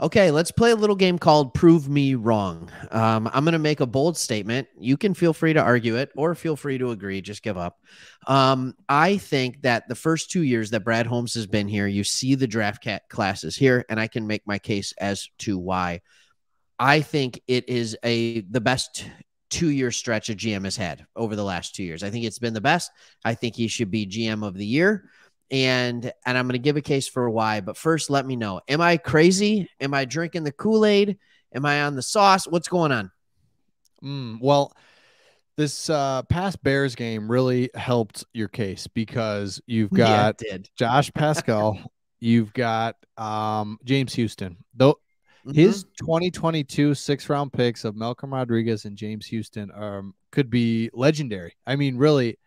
Okay, let's play a little game called Prove Me Wrong. I'm going to make a bold statement. You can feel free to argue it or feel free to agree. Just give up. I think that the first 2 years that Brad Holmes has been here, you see the draft classes here, and I can make my case as to why. I think it is the best 2 year stretch a GM has had over the last 2 years. I think it's been the best. I think he should be GM of the year. And I'm going to give a case for why. But first, let me know. Am I crazy? Am I drinking the Kool-Aid? Am I on the sauce? What's going on? Well, this past Bears game really helped your case because you've got Josh Pascal, you've got James Houston. Though his 2022 6th-round picks of Malcolm Rodriguez and James Houston could be legendary. I mean, really,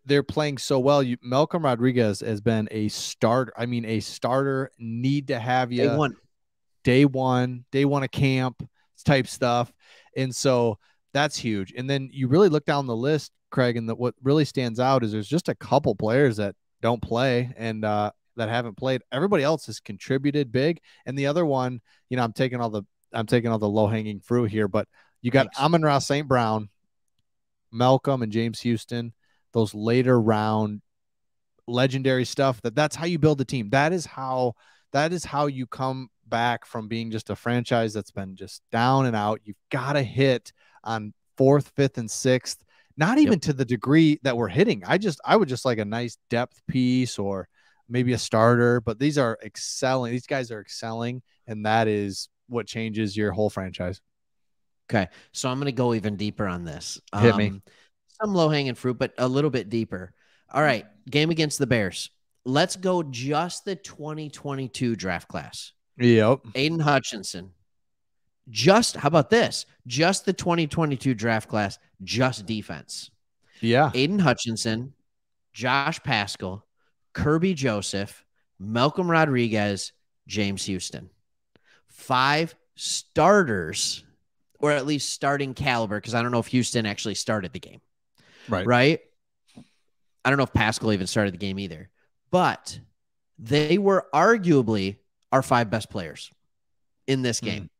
they're playing so well. Malcolm Rodriguez has been a starter. I mean, a starter, need to have you day one of camp type stuff. And so that's huge. And then you really look down the list, Craig, and what really stands out is there's just a couple players that don't play and that haven't played. Everybody else has contributed big. And the other one, I'm taking all the low hanging fruit here, but you got Amon-Ra St. Brown, Malcolm and James Houston, those later round legendary stuff. That's how you build a team. That is how you come back from being just a franchise that's been just down and out. You've got to hit on 4th, 5th, and 6th, not even to the degree that we're hitting. I would just like a nice depth piece or maybe a starter, but these are excelling. These guys are excelling, and that is what changes your whole franchise. Okay, so I'm going to go even deeper on this. Hit me. Some low-hanging fruit, but a little bit deeper. All right, game against the Bears. Let's go just the 2022 draft class. Yep. Aiden Hutchinson. How about this? Just the 2022 draft class, just defense. Yeah. Aiden Hutchinson, Josh Pascal, Kirby Joseph, Malcolm Rodriguez, James Houston. 5 starters, or at least starting caliber, because I don't know if Houston actually started the game. Right? I don't know if Pascal even started the game either. But they were arguably our 5 best players in this game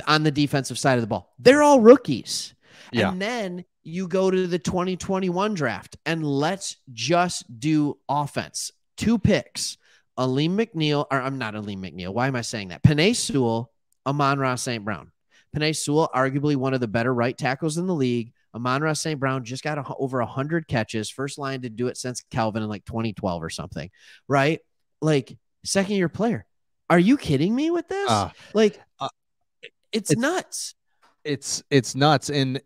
on the defensive side of the ball. They're all rookies. Yeah. And then you go to the 2021 draft, and let's just do offense. 2 picks. I'm not Aleem McNeil. Why am I saying that? Penei Sewell, Amon-Ra St. Brown. Penei Sewell, arguably one of the better right tackles in the league. Amon-Ra St. Brown just got over 100 catches. First line to do it since Calvin in like 2012 or something, right? Like, second-year player. Are you kidding me with this? It's nuts. It's nuts. And,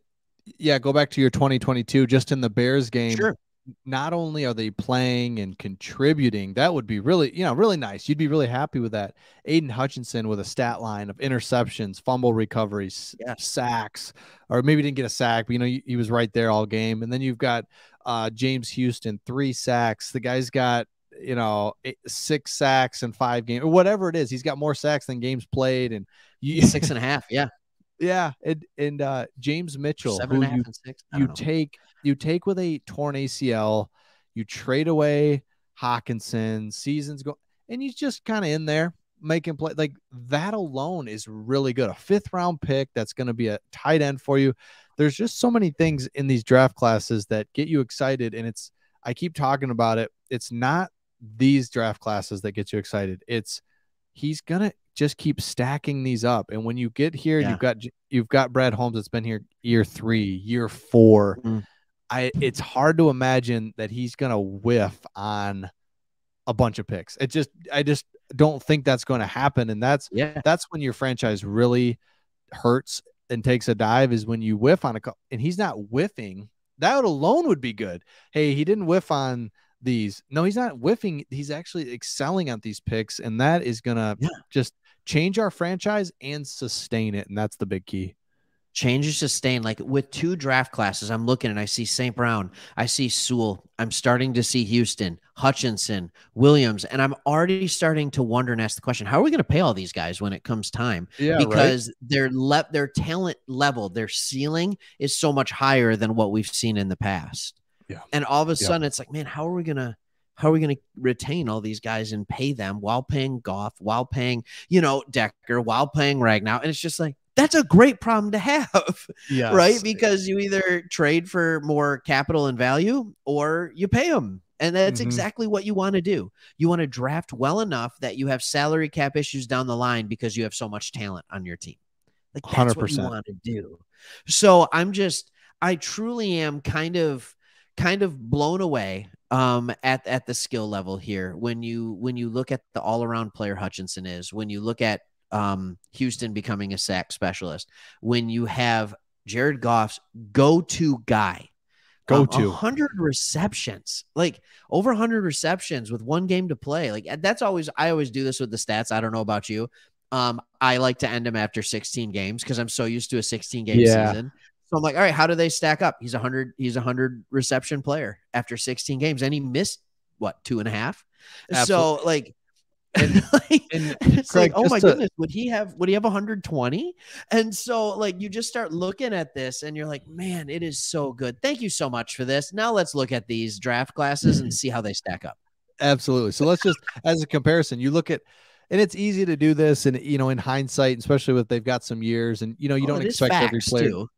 yeah, go back to your 2022, just in the Bears game. Sure. Not only are they playing and contributing, that would be really, really nice. You'd be really happy with that. Aiden Hutchinson with a stat line of interceptions, fumble recoveries, sacks, or maybe didn't get a sack, but he was right there all game. And then you've got James Houston, 3 sacks. The guy's got 6 sacks in 5 games, or whatever it is. He's got more sacks than games played, and 6.5. Yeah. Yeah, and James Mitchell, 7.5 and 6. You take with a torn ACL, you trade away Hawkinson, seasons go, and he's just kind of in there making play. Like, that alone is really good. A 5th-round pick that's going to be a tight end for you. There's just so many things in these draft classes that get you excited, and I keep talking about it. It's not these draft classes that get you excited. He's gonna just keep stacking these up, and when you get here, you've got Brad Holmes that's been here year 3, year 4. It's hard to imagine that he's gonna whiff on a bunch of picks. I just don't think that's going to happen, and that's when your franchise really hurts and takes a dive, is when you whiff on and he's not whiffing. That alone would be good. Hey, he didn't whiff on these. No, he's not whiffing. He's actually excelling at these picks, and that is gonna just change our franchise and sustain it, and that's the big key. Change and sustain. Like, with 2 draft classes, I'm looking and I see St. Brown, I see Sewell, I'm starting to see Houston, Hutchinson, Williams, and I'm already starting to wonder and ask the question, how are we going to pay all these guys when it comes time? Because their talent level, their ceiling is so much higher than what we've seen in the past. Yeah. And all of a sudden it's like, man, how are we going how are we going to retain all these guys and pay them while paying Goff, while paying, Decker, while paying Ragnow? And it's just like, that's a great problem to have, Yes. right? Because you either trade for more capital and value or you pay them. And that's exactly what you want to do. You want to draft well enough that you have salary cap issues down the line because you have so much talent on your team. Like that's 100%. What you want to do. So I truly am kind of blown away at the skill level here when you look at the all around player Hutchinson is, when you look at Houston becoming a sack specialist, when you have Jared Goff's go-to guy, 100 receptions, like over 100 receptions with one game to play. Like I always do this with the stats. I don't know about you. I like to end them after 16 games because I'm so used to a 16 game season. So I'm like, all right, how do they stack up? He's a 100 reception player after 16 games, and he missed what, 2.5. Absolutely. So like, and it's Craig, like, oh my goodness, would he have 120? And so like, you just start looking at this and you're like, man, it is so good. Thank you so much for this. Now let's look at these draft classes and see how they stack up. Absolutely. So let's just, as a comparison, you look at, and it's easy to do this, and in hindsight, especially with they've got some years, and you don't expect every player. Too.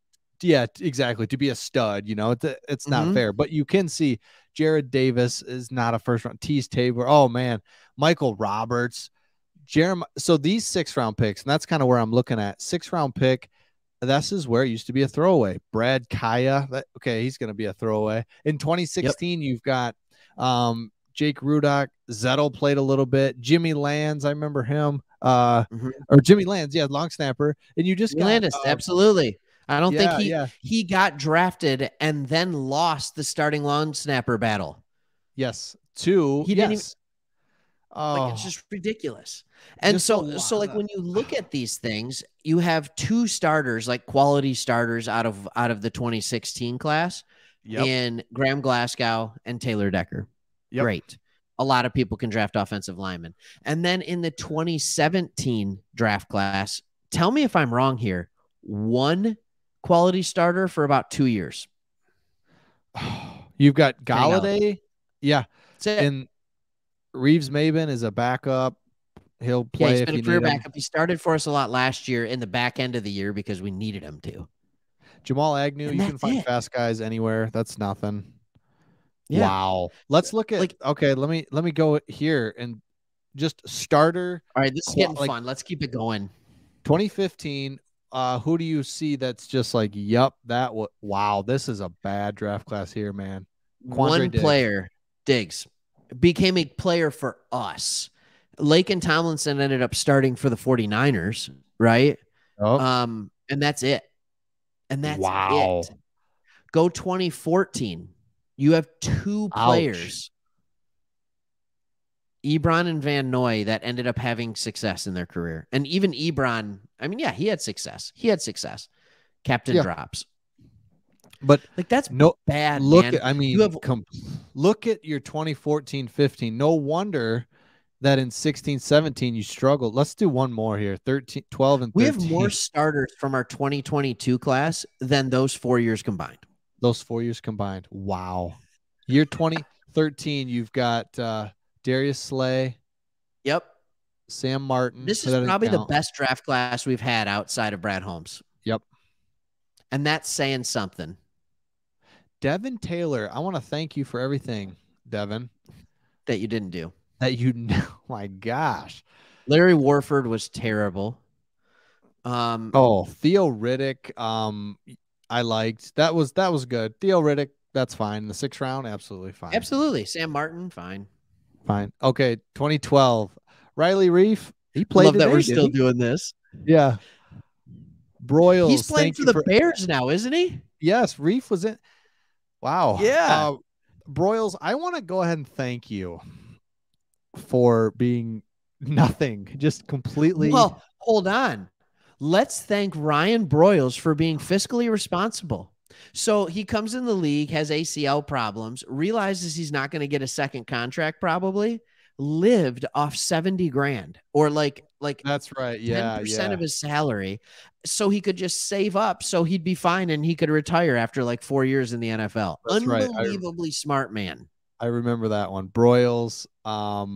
Yeah, exactly. To be a stud, it's not fair. But you can see Jared Davis is not a first round. Tease Tabor. Oh man, Michael Roberts, Jeremiah. So these 6th-round picks, and that's kind of where I'm looking at. 6th-round pick. This is where it used to be a throwaway. Brad Kaya. Okay, he's going to be a throwaway. In 2016, you've got Jake Rudock. Zettel played a little bit. Jimmy Lands, I remember him. Or Jimmy Lands, yeah, long snapper. And you just got Landis, absolutely. I don't think he got drafted and then lost the starting long snapper battle. Yes. He didn't even, like, it's just ridiculous. And just so like when you look at these things, you have 2 starters, like quality starters out of the 2016 class in Graham Glasgow and Taylor Decker. Yep. Great. A lot of people can draft offensive linemen. And then in the 2017 draft class, tell me if I'm wrong here, 1 quality starter for about 2 years. You've got Galladay. Yeah. And Reeves Maben is a backup. He'll play. Yeah, he's been a career backup. He started for us a lot last year in the back end of the year because we needed him to. Jamal Agnew, you can find fast guys anywhere. That's nothing. Yeah. Wow. Let's look at okay, let me go here and just starter. All right, this is getting fun. Let's keep it going. 2015. Who do you see that's just like, yep, wow, this is a bad draft class here, man. One player, Diggs, became a player for us. Laken Tomlinson ended up starting for the 49ers, right? Oh. And that's it. And that's it. Go 2014. You have 2 players, Ebron and Van Noy, that ended up having success in their career. And even Ebron, I mean, yeah, he had success. Captain drops. But like, that's bad, look man. Look at your 2014-15. No wonder that in 16-17 you struggled. Let's do one more here. 12 and 13. We have more starters from our 2022 class than those 4 years combined. Wow. Year 2013, you've got Darius Slay. Yep. Sam Martin. This is probably the best draft class we've had outside of Brad Holmes. Yep. And that's saying something. Devin Taylor, I want to thank you for everything, Devin. That you didn't do. Oh my gosh. Larry Warford was terrible. Theo Riddick, I liked. That was good. Theo Riddick, that's fine. In the 6th round, absolutely fine. Absolutely. Sam Martin, fine. Okay, 2012. Riley Reef, he played. Love that we're still doing this. Yeah. Broyles. He's playing for the Bears now, isn't he? Yes, Reef was in. Wow. Yeah. Broyles, I want to go ahead and thank you for being nothing, just completely. Well, hold on. Let's thank Ryan Broyles for being fiscally responsible. So he comes in the league, has ACL problems, realizes he's not going to get a second contract, probably lived off 70 grand or like that's right. Yeah. 10% of his salary. So he could just save up so he'd be fine and he could retire after like 4 years in the NFL. That's Unbelievably smart man. I remember that one. Broyles. Are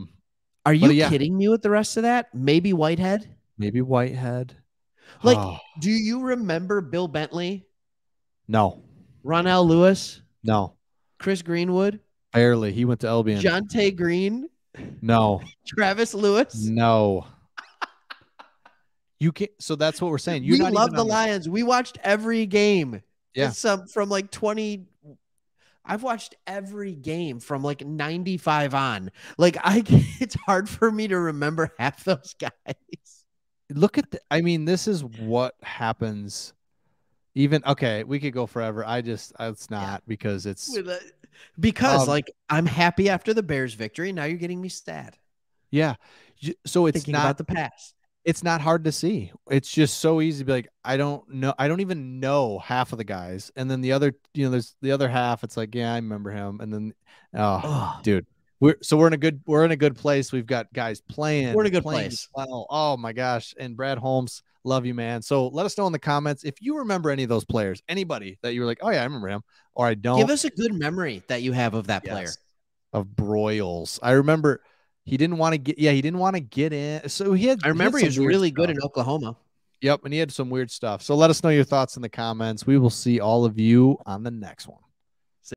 But you yeah, kidding me with the rest of that? Maybe Whitehead? maybe Whitehead. Like, Oh, do you remember Bill Bentley, no, Ronell Lewis, no, Chris Greenwood, barely. He went to Albion. Jonte Green, No, Travis Lewis? no. You can't. So that's what we're saying. You're We not love even the on the. Lions. We watched every game. Yeah. Some from like 20. I've watched every game from like 95 on. Like it's hard for me to remember half those guys. Look at the. I mean, this is what happens. Even okay, we could go forever. It's Yeah. not because it's Because like I'm happy after the Bears victory. Now you're getting me sad. yeah. So it's Thinking not about the past. it's not hard to see. It's just so easy to be like, I don't know. I don't even know half of the guys. And then the other, there's the other half. It's like, yeah, I remember him. And then, Oh, dude, we're in a good place. We've got guys we're in a good playing place. well. Oh my gosh. And Brad Holmes, love you, man. So let us know in the comments if you remember any of those players, anybody that you were like, oh yeah, I remember him, or I don't. Give us a good memory that you have of that player. Of Broyles. I remember he didn't want to get in. So I remember he was really good in Oklahoma. Yep, and he had some weird stuff. So let us know your thoughts in the comments. We will see all of you on the next one.